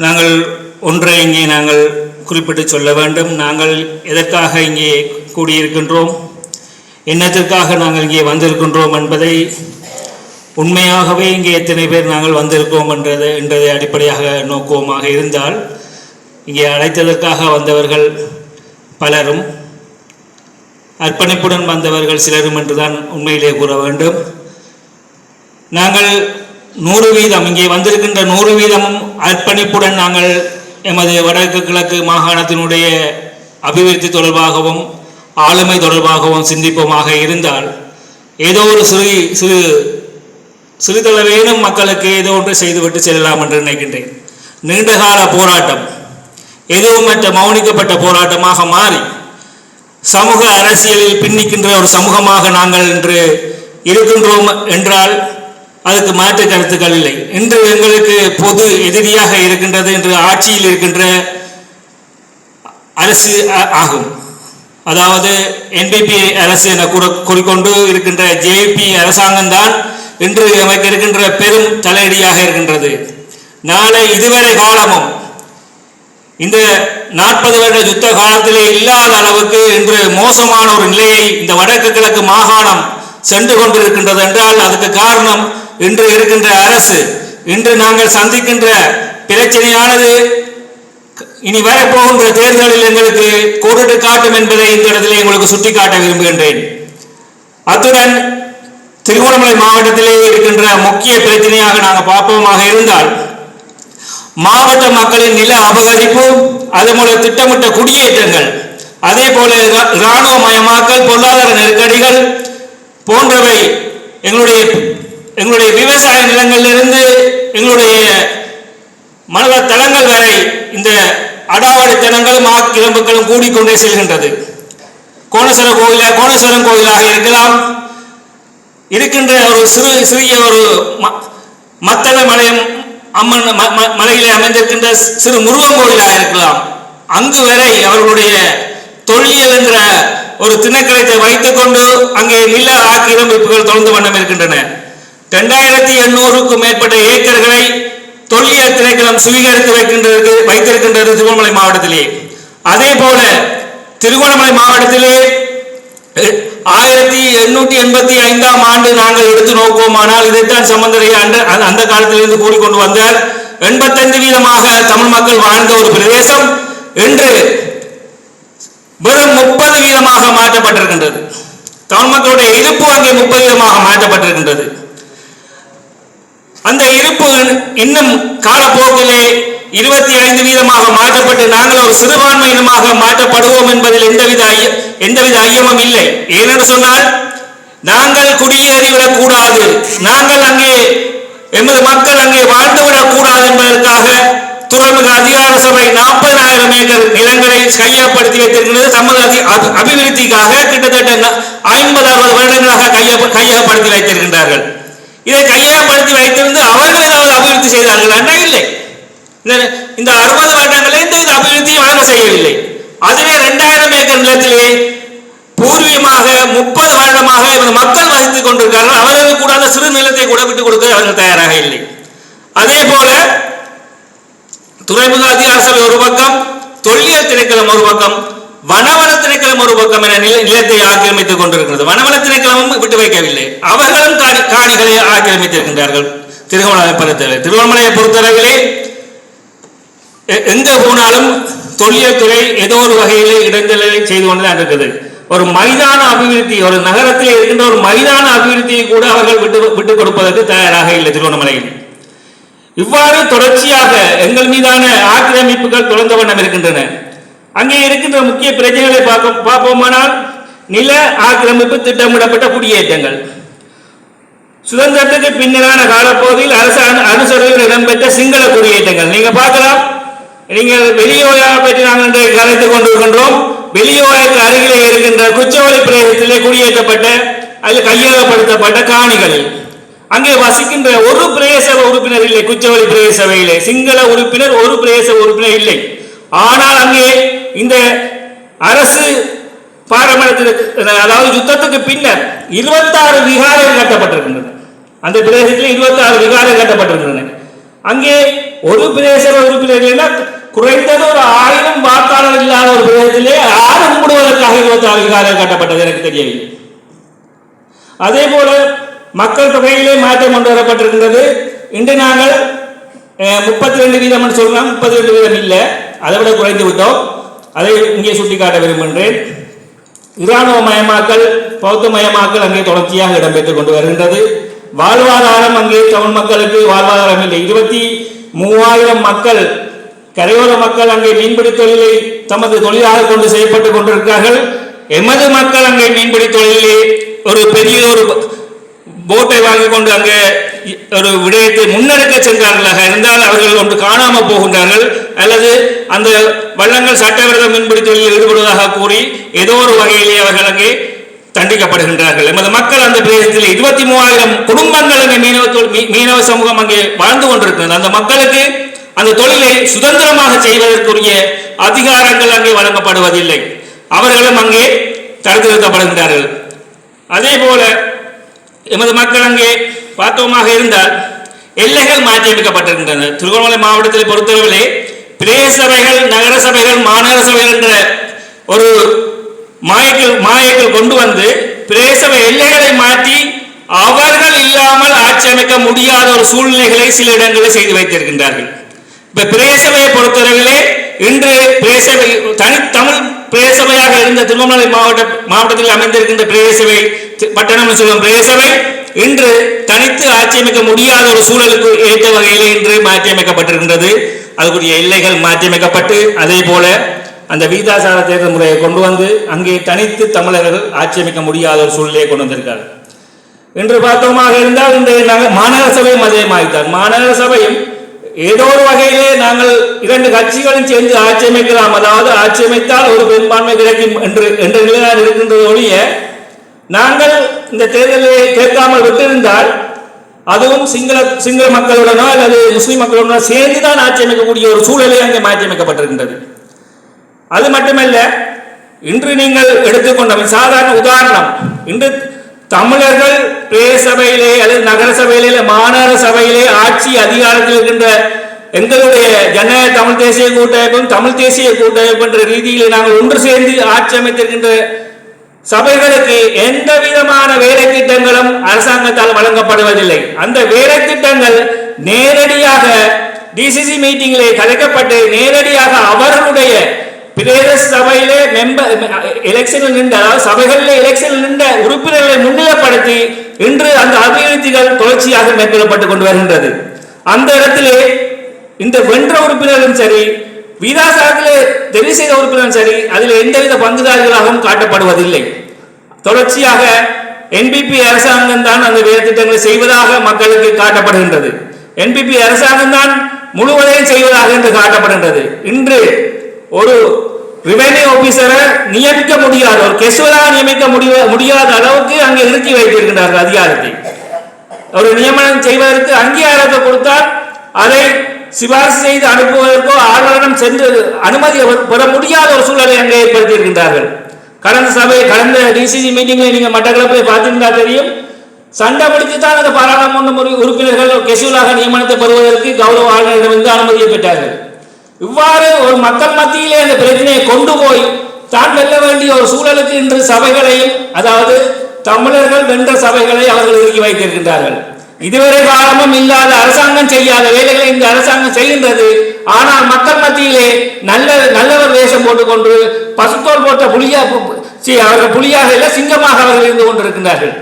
நாங்கள் ஒன்றை இங்கே நாங்கள் குறிப்பிட்டு சொல்ல வேண்டும். நாங்கள் எதற்காக இங்கே கூடியிருக்கின்றோம், என்னத்திற்காக நாங்கள் இங்கே வந்திருக்கின்றோம் என்பதை உண்மையாகவே இங்கே எத்தனை பேர் நாங்கள் வந்திருக்கோம் என்றதை அடிப்படையாக நோக்குவோமாக இருந்தால், இங்கே அழைத்ததற்காக வந்தவர்கள் பலரும், அர்ப்பணிப்புடன் வந்தவர்கள் சிலரும் என்றுதான் உண்மையிலே கூற வேண்டும். நாங்கள் 100% இங்கே வந்திருக்கின்ற 100% அர்ப்பணிப்புடன் நாங்கள் எமது வடக்கு கிழக்கு மாகாணத்தினுடைய அபிவிருத்தி தொடர்பாகவும் ஆளுமை தொடர்பாகவும் சிந்திப்போமாக இருந்தால், ஏதோ ஒரு சிறிதளவேனும் மக்களுக்கு ஏதோ ஒன்று செய்துவிட்டு செல்லலாம் என்று நினைக்கின்றேன். நீண்டகால போராட்டம் எதுவுமற்ற மௌனிக்கப்பட்ட போராட்டமாக மாறி சமூக அரசியலில் பின்னிக்கின்ற ஒரு சமூகமாக நாங்கள் இன்று இருக்கின்றோம் என்றால் அதுக்கு மாற்று கருத்துக்கள் இல்லை. இன்று எங்களுக்கு பொது எதிரியாக இருக்கின்றது என்று ஆட்சியில் இருக்கின்ற அரசு ஆகும். அதாவது என்பிபி அரசு என கூறிக்கொண்டு இருக்கின்ற ஜேபி அரசாங்கம்தான் இன்று நமக்கு இருக்கின்ற பெரும் தலையடியாக இருக்கின்றது. நாளை இதுவரை காலமும் இந்த 40 வருட யுத்த காலத்திலே இல்லாத அளவுக்கு இன்று மோசமான ஒரு நிலையை இந்த வடக்கு கிழக்கு மாகாணம் சென்று கொண்டிருக்கின்றது என்றால் அதுக்கு காரணம் இன்று இருக்கின்ற அரசு. இன்று நாங்கள் சந்திக்கின்ற பிரச்சனையானது இனி வரப்போகின்ற தேர்தலில் எங்களுக்கு கோடிட்டு காட்டும் என்பதை இந்த இடத்திலே உங்களுக்கு சுட்டிக்காட்ட விரும்புகின்றேன். அத்துடன் திருகோணமலை மாவட்டத்திலே இருக்கின்ற முக்கிய பிரச்சனையாக நாங்கள் பார்ப்போமாக இருந்தால், மாவட்ட மக்களின் நில அபகரிப்பு, அதுபோல திட்டமிட்ட குடியேற்றங்கள், அதே போல இராணுவ மயமாக்கல், பொருளாதார நெருக்கடிகள் போன்றவை எங்களுடைய விவசாய நிலங்களிலிருந்து எங்களுடைய மனித தளங்கள் வரை இந்த அடாவடித்தனங்களும் ஆக்கிரமிப்புகளும் கூடிக்கொண்டே செல்கின்றது. கோணேஸ்வரம் கோயிலாக இருக்கலாம், இருக்கின்ற ஒரு சிறிய ஒரு மத்தள மலையம் அம்மன் மலையிலே அமைந்திருக்கின்ற சிறு முருகன் கோயிலாக இருக்கலாம், அங்கு வரை அவர்களுடைய தொல்லியல் என்ற ஒரு திணைக்களத்தை வைத்துக் கொண்டு அங்கே நில ஆக்கிரமிப்புகள் தொடர்ந்து வண்ணம் இருக்கின்றன. 2800க்கும் மேற்பட்ட ஏக்கர்களை தொல்லியல் திணைக்களம் சுவீகரித்து வைத்திருக்கின்றது திருகோணமலை மாவட்டத்திலே. அதே போல திருகோணமலை மாவட்டத்திலே 1885ஆம் ஆண்டு நாங்கள் எடுத்து நோக்குவோமானால், இதைத்தான் சம்பந்தரையா அந்த காலத்திலிருந்து கூறிக்கொண்டு வந்தார். 85% தமிழ் மக்கள் வாழ்ந்த ஒரு பிரதேசம் என்று வெறும் 30% மாற்றப்பட்டிருக்கின்றது. தமிழ் மக்களுடைய இருப்பு அங்கே 30% மாற்றப்பட்டிருக்கின்றது. அந்த இருப்பு இன்னும் காலப்போக்கிலே 25% மாற்றப்பட்டு நாங்கள் ஒரு சிறுபான்மையினமாக மாற்றப்படுவோம் என்பதில் எந்தவித ஐயமும் இல்லை. ஏனென்று சொன்னால், நாங்கள் குடியேறிவிடக் கூடாது, நாங்கள் அங்கே எமது மக்கள் அங்கே வாழ்ந்துவிடக் கூடாது என்பதற்காக துறைமுக அதிகார சபை 40,000 ஏக்கர் நிலங்களை கையகப்படுத்தி வைத்திருக்கிறது. தமது அபிவிருத்திக்காக கிட்டத்தட்ட 50-60 வருடங்களாக கையகப்படுத்தி வைத்திருக்கின்றார்கள். இதை கையகப்படுத்தி வைத்திருந்து அவர்கள் ஏதாவது அபிவிருத்தி செய்தார்கள் என்றால் இல்லை. இந்த 60 வருடங்களே இந்த அபிவிருத்தியும் அவர்கள் செய்யவில்லை. அதிலே 2000 ஏக்கர் நிலத்திலே பூர்வீகமாக 30 வருடமாக மக்கள் வசித்துக் கொண்டிருக்கிறார்கள். அவர்களுக்கு கூட அந்த சிறு நிலத்தை கூட விட்டுக் கொடுக்க அவர்கள் தயாராக இல்லை. அதே போல துறைமுக அதிகார சபை ஒரு பக்கம், தொல்லியல் திணைக்களம் ஒரு பக்கம், வனவள திணைக்களம் ஒரு பக்கம் என நிலத்தை ஆக்கிரமித்துக் கொண்டிருக்கிறது. வனவள திணைக்களமும் விட்டு வைக்கவில்லை, அவர்களும் காணிகளை ஆக்கிரமித்திருக்கின்றார்கள். திருகோணமலையை பொறுத்தளவிலே எங்க போனாலும் தொல்லியல் துறை ஏதோ ஒரு வகையிலே இடைஞ்சலை செய்து கொண்டுதான் இருக்குது. ஒரு மைதான அபிவிருத்தி, ஒரு நகரத்தில் இருக்கின்ற ஒரு மைதான அபிவிருத்தியை கூட அவர்கள் விட்டுக் கொடுப்பதற்கு தயாராக இல்லை திருகோணமலையில். இவ்வாறு தொடர்ச்சியாக எங்கள் மீதான ஆக்கிரமிப்புகள் தொடர்ந்த வண்ணம் இருக்கின்றன. அங்கே இருக்கின்ற முக்கிய பிரச்சனைகளை பார்ப்போமானால், நில ஆக்கிரமிப்பு, திட்டமிடப்பட்ட குடியேற்றங்கள், சுதந்திரத்துக்கு பின்னரான காலப்பகுதியில் அரசு அனுசரணையில் இடம்பெற்ற சிங்கள குடியேற்றங்கள் நீங்க பார்க்கலாம். நீங்கள் வெளியோயா பற்றி நாங்கள் கலைத்துக் கொண்டிருக்கின்றோம். வெளியோயாக்கு அருகிலே இருக்கின்ற குச்சவெளி பிரதேசத்திலே குடியேற்றப்பட்ட அதில் கையகப்படுத்தப்பட்ட காணிகளில் அங்கே வசிக்கின்ற ஒரு பிரதேச உறுப்பினர் இல்லை. குச்சவெளி பிரதேச சபையிலே சிங்கள உறுப்பினர் ஒரு பிரதேச உறுப்பினர் இல்லை. ஆனால் அங்கே இந்த அரசு பாராளுமன்றத்திற்கு, அதாவது யுத்தத்துக்கு பின்னர் 26 விகாரைகள் கட்டப்பட்டிருக்கின்றன. அந்த பிரதேசத்தில் 26 விகாரைகள் கட்டப்பட்டிருக்கின்றன. அங்கே ஒரு பிரதேச உறுப்பினர் குறைந்தது ஒரு 1000 வாக்காளர் இல்லாத ஒரு பிரதேசத்திலே 6 மூடுவதற்காக 24 காலம் கட்டப்பட்டது எனக்கு தெரியவில்லை. அதே போல மக்கள் தொகையிலே மாற்றம் கொண்டு வரப்பட்டிருக்கின்றது. இன்று நாங்கள் 32% சொல்லலாம், 32% இல்லை, அதை விட குறைந்து விட்டோம். அதை இங்கே சுட்டிக்காட்ட விரும்புகின்றேன். இராணுவ மயமாக்கல், பௌத்த மயமாக்கல் அங்கே தொடர்ச்சியாக இடம்பெற்றுக் கொண்டு வருகின்றது. வாழ்வாதாரம் அங்கே தமிழ் மக்களுக்கு வாழ்வாதாரம் இல்லை. 23,000 மக்கள் கரையோர மக்கள் அங்கே மீன்பிடி தொழிலை தமது தொழிலாக கொண்டு செய்யப்பட்டுக் கொண்டிருக்கிறார்கள். எமது மக்கள் அங்கே மீன்பிடி தொழிலே ஒரு பெரிய ஒரு போட்டை வாங்கி கொண்டு அங்கே ஒரு விடயத்தை முன்னெடுக்க சென்றார்களாக இருந்தால் அவர்கள் ஒன்று காணாமல் போகின்றார்கள், அல்லது அந்த வள்ளங்கள் சட்டவிரோத மீன்பிடி தொழிலில் ஈடுபடுவதாக கூறி ஏதோ ஒரு வகையிலே அவர்கள் அங்கே தண்டிக்கப்படுகின்றார்கள். எமது மக்கள் அந்த பிரதேசத்தில் 23,000 குடும்பங்கள் அங்கே மீனவ சமூகம் அங்கே வாழ்ந்து கொண்டிருக்கிறது. அந்த மக்களுக்கு அந்த தொழிலை சுதந்திரமாக செய்வதற்குரிய அதிகாரங்கள் அங்கே வழங்கப்படுவதில்லை. அவர்களும் அங்கே தடுத்து நிறுத்தப்படுகின்றார்கள். அதே போல எமது மக்கள் அங்கே பார்த்தோமாக இருந்தால் எல்லைகள் மாற்றியமைக்கப்பட்டிருக்கின்றன. திருகோணமலை மாவட்டத்தில் பொறுத்தவரையிலே பிரதேச சபைகள், நகர சபைகள், மாநகர சபைகள் என்ற ஒரு மாயைகள் கொண்டு வந்து பிரதேச சபை எல்லைகளை மாற்றி அவர்கள் இல்லாமல் ஆட்சி அமைக்க முடியாத ஒரு சூழ்நிலைகளை சில இடங்களில் செய்து வைத்திருக்கின்றார்கள். இப்ப பிரதேசபையை பொறுத்தவரையிலே இன்று தனித்தமிழ் பிரதேசபையாக இருந்த திருவண்ணாமலை மாவட்டத்தில் அமைந்திருக்கின்ற பிரதேசபை பட்டணம் சொல்லும் பிரதேசபை இன்று தனித்து ஆட்சி அமைக்க முடியாத ஒரு சூழலுக்கு ஏற்ற வகையிலே இன்று மாற்றியமைக்கப்பட்டிருக்கின்றது. அதுக்குரிய எல்லைகள் மாற்றியமைக்கப்பட்டு அதே போல அந்த வீதாசார தேர்தல் முறையை கொண்டு வந்து அங்கே தனித்து தமிழர்கள் ஆட்சி அமைக்க முடியாத ஒரு சூழ்நிலையை கொண்டு வந்திருக்கிறார்கள். இன்று பார்த்தோமாக இருந்தால் இந்த மாநகர சபையும் அதே மாறித்தார். மாநகர சபையும் ஏதோ ஒரு வகையிலே நாங்கள் 2 கட்சிகளும் சேர்ந்து ஆட்சி அமைக்கலாம், அதாவது ஆட்சி அமைத்தால் ஒரு பெரும்பான்மை கிடைக்கும் என்ற நிலையாக இருக்கின்றது ஒழிய நாங்கள் இந்த தேர்தலை கேட்காமல் விட்டிருந்தால் அதுவும் சிங்கள மக்களுடனோ அல்லது முஸ்லிம் மக்களுடனோ சேர்ந்துதான் ஆட்சி அமைக்கக்கூடிய ஒரு சூழலை அங்கே மாற்றி அமைக்கப்பட்டிருக்கின்றது. அது மட்டுமல்ல, இன்று நீங்கள் எடுத்துக்கொண்ட சாதாரண உதாரணம், இன்று தமிழர்கள் பிரதேசபையிலே அல்லது நகர சபையிலே மாநகர சபையிலே ஆட்சி அதிகாரத்தில் இருக்கின்ற எங்களுடைய ஜனநாயக தமிழ் தேசிய கூட்டமைப்பும் தமிழ் தேசிய கூட்டமைப்பு என்ற ரீதியிலே நாங்கள் ஒன்று சேர்ந்து ஆட்சி அமைத்திருக்கின்ற சபைகளுக்கு எந்த விதமான வேலை திட்டங்களும் அரசாங்கத்தால் வழங்கப்படுவதில்லை. அந்த வேலை திட்டங்கள் நேரடியாக டிசிசி மீட்டிங்கிலே கலைக்கப்பட்டு நேரடியாக அவர்களுடைய பிரதேச சபையிலே எலெக்ஷனில் நின்ற, அதாவது சபைகளில் எலெக்ஷனில் நின்ற உறுப்பினர்களை முன்னிலைப்படுத்தி இன்று அந்த அபிவிருத்திகள் தொடர்ச்சியாக மேற்கொள்ளப்பட்டுக் கொண்டு வருகின்றது. அந்த இடத்திலே இந்த வென்ற உறுப்பினரும் சரி, வீதாசாரத்திலே தெரிவு செய்த உறுப்பினரும் சரி, அதில் எந்தவித பங்குதாரிகளாகவும் காட்டப்படுவதில்லை. தொடர்ச்சியாக என்பிபி அரசாங்கம் தான் அந்த வேலை திட்டங்களை செய்வதாக மக்களுக்கு காட்டப்படுகின்றது. என்பிபி அரசாங்கம் தான் முழுவதையும் செய்வதாக என்று காட்டப்படுகின்றது. இன்று ஒரு ரெவென்யூ ஆபீசரை நியமிக்க முடியாத, ஒரு கெசுவலாக நியமிக்க முடியாத அளவுக்கு அங்கே நிறுத்தி வைத்திருக்கின்றார்கள் அதிகாரத்தை. ஒரு நியமனம் செய்வதற்கு அங்கீகாரத்தை கொடுத்தால் அதை சிபாரிசு செய்து அனுப்புவதற்கோ ஆளுநரிடம் சென்று அனுமதி பெற முடியாத ஒரு சூழலை அங்கே ஏற்படுத்தி இருக்கின்றார்கள். கடந்த டிசிசி மீட்டிங்ல நீங்க மட்டக்களப்பில் பார்த்திருந்தா தெரியும், சண்டை பிடித்து தான் அந்த பாராளுமன்ற உறுப்பினர்கள் கெசுவலாக நியமனத்தை பெறுவதற்கு கௌரவ ஆளுநரிடமிருந்து அனுமதியை பெற்றார்கள். இவ்வாறு ஒரு மக்கள் மத்தியிலே அந்த பிரச்சனையை கொண்டு போய் தான் வெல்ல வேண்டிய ஒரு சூழலுக்கு இன்று சபைகளையும், அதாவது தமிழர்கள் வென்ற சபைகளை அவர்கள் இறுக்கி வைத்திருக்கின்றார்கள். இதுவரை காலமும் இல்லாத, அரசாங்கம் செய்யாத வேலைகளை இந்த அரசாங்கம் செய்கின்றது. ஆனால் மக்கள் மத்தியிலே நல்லவர் வேஷம் போட்டுக்கொண்டு பசுத்தோல் போட்ட அவர்கள் புலியாக இல்லை, சிங்கமாக அவர்கள் இருந்து கொண்டிருக்கின்றார்கள்.